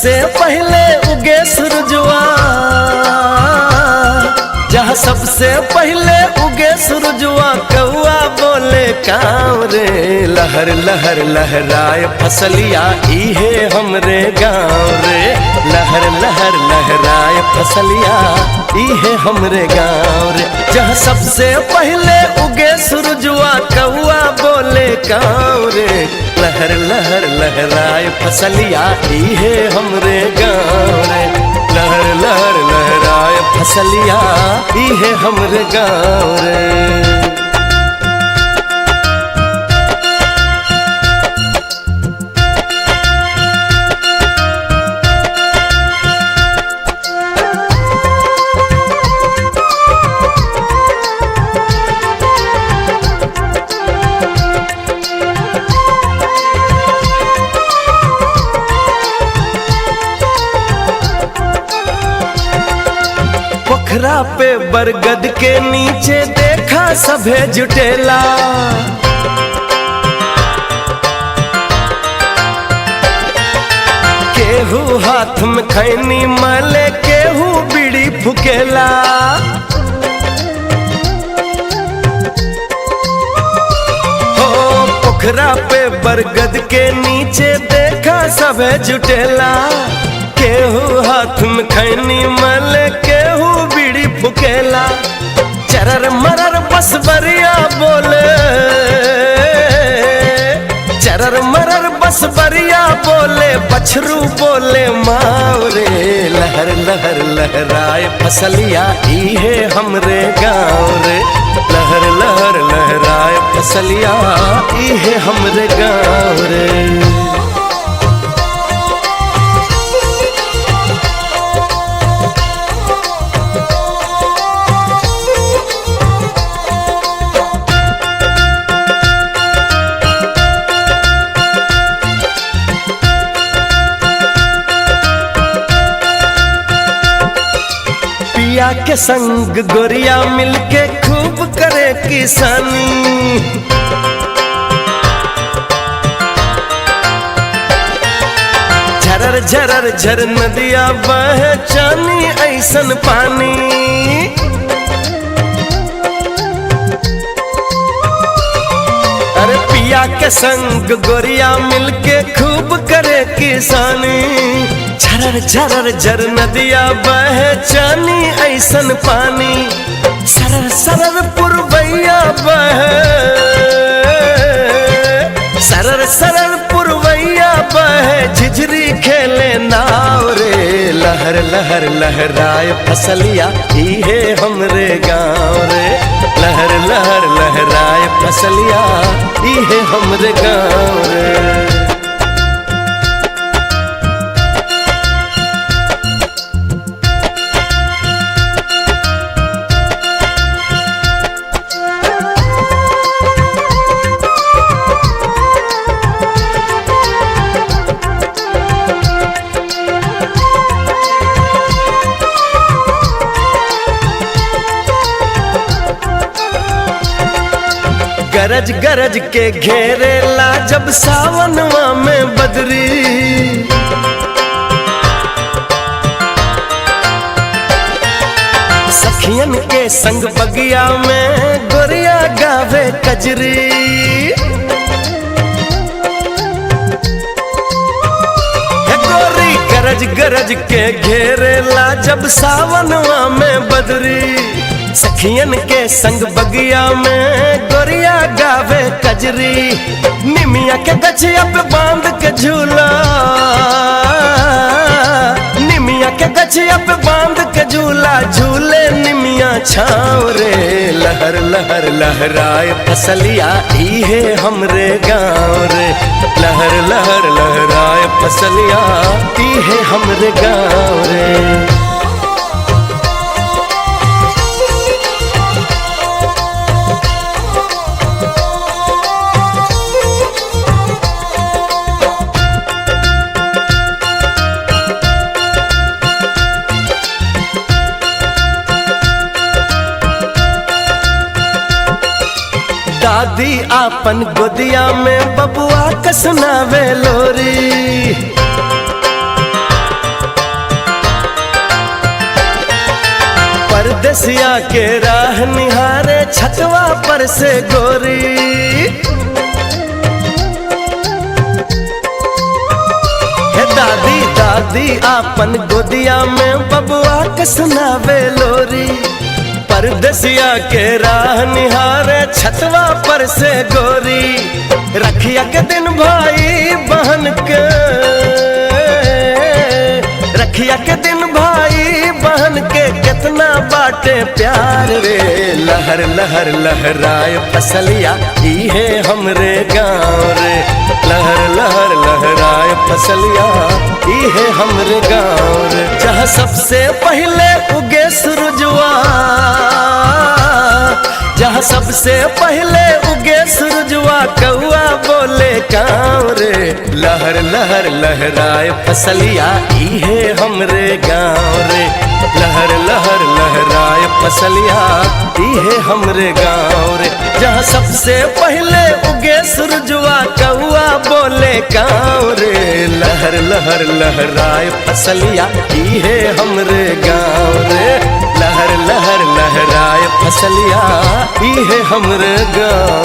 सबसे पहले उगे सूरजवा, जहाँ सबसे पहले उगे सूरजवा, कौआ बोले काँव रे। लहर लहर लहराए फसलिया इहे हमरे गाँव रे। लहर लहर लहराए फसलिया इहे हमरे गाँव रे। जहाँ सबसे पहले उगे सूरजवा, कौआ बोले काँव रे। लहर लहर लहराए फसलिया इहे हमरे गाँव रे। लहर लहर लहराए फसलिया इहे हमरे गाँव रे। पोखरा पे बरगद के नीचे देखा सभे जुटेला। केहू हाथ में खैनी माले, केहू बीड़ी फुकेला। हो पोखरा पे बरगद के नीचे देखा सभे जुटेला। केहू हाथ में खैनी माले, केहू बीड़ी फुकेला। चरर मरर बसबरिया बोले, चरर मरर बसबरिया बोले, बछरू बोले माव रे। लहर लहर लहराए फसलिया इहे हमरे गाँव रे। लहर लहर लहराए फसलिया इहे हमरे गाँव रे। पिया के संग गोरिया मिलके खूब करे किसानी। झरर झरर झर नदिया बहे, चानी ऐसन पानी। अरे पिया के संग गोरिया मिलके खूब करे किसानी। झरर झरर झर नदिया बहे, चानी ऐसन पानी। सरर सरर पुरवैया बहे, सरर सरर पुरवैया बहे, झिझरी खेले नाव रे। लहर लहर लहराए फसलिया इहे हमरे गाँव रे। लहर लहर लहराए फसलिया इहे हमरे गाँव रे। गरज गरज के घेरेला जब सावनवा में बदरी। सखियन के संग बगिया में गोरिया गावे कजरी। गोरी गरज गरज के घेरेला जब सावनवा में बदरी। सखियन के संग बगिया में गोरिया गावे कजरी। निमिया के गछिया पे बांध के झूला, निमिया के गछिया पे बांध के झूला, झूले निमिया छाव रे। लहर लहर लहराए फसलिया इहे हमरे गाँव रे। लहर लहर लहराए फसलिया इहे हमरे गाँव रे। दादी आपन गोदिया में बबुआ के सुनावे लोरी। परदेसिया के राह निहारे छतवा पर से गोरी। हे दादी दादी आपन गोदिया में बबुआ के सुनावे लोरी। परदेसिया के राह निहारे छतवा पर से गोरी। रखिया के दिन भाई बहन के, रखिया के दिन भाई बहन के कितना बाटे प्यार रे। लहर लहर लहराए फसलिया इहे हमरे गाँव रे। लहर लहर लहराए फसलिया इहे हमरे गाँव रे। जहाँ सबसे पहले उगे सूरजवा, जहाँ सबसे पहले उगे सूरजवा कौआ बोले काँव रे। लहर लहर लहराए फसलिया इहे हमरे गाँव रे। लहर लहर लहराए फसलिया इहे हमरे गाँव रे। जहाँ सबसे पहले उगे सूरजवा कौआ बोले काँव रे। लहर लहर लहराए फसलिया इहे हमरे गाँव रे। लहर लहर लहराए फसलिया इहे हमरे गाँव।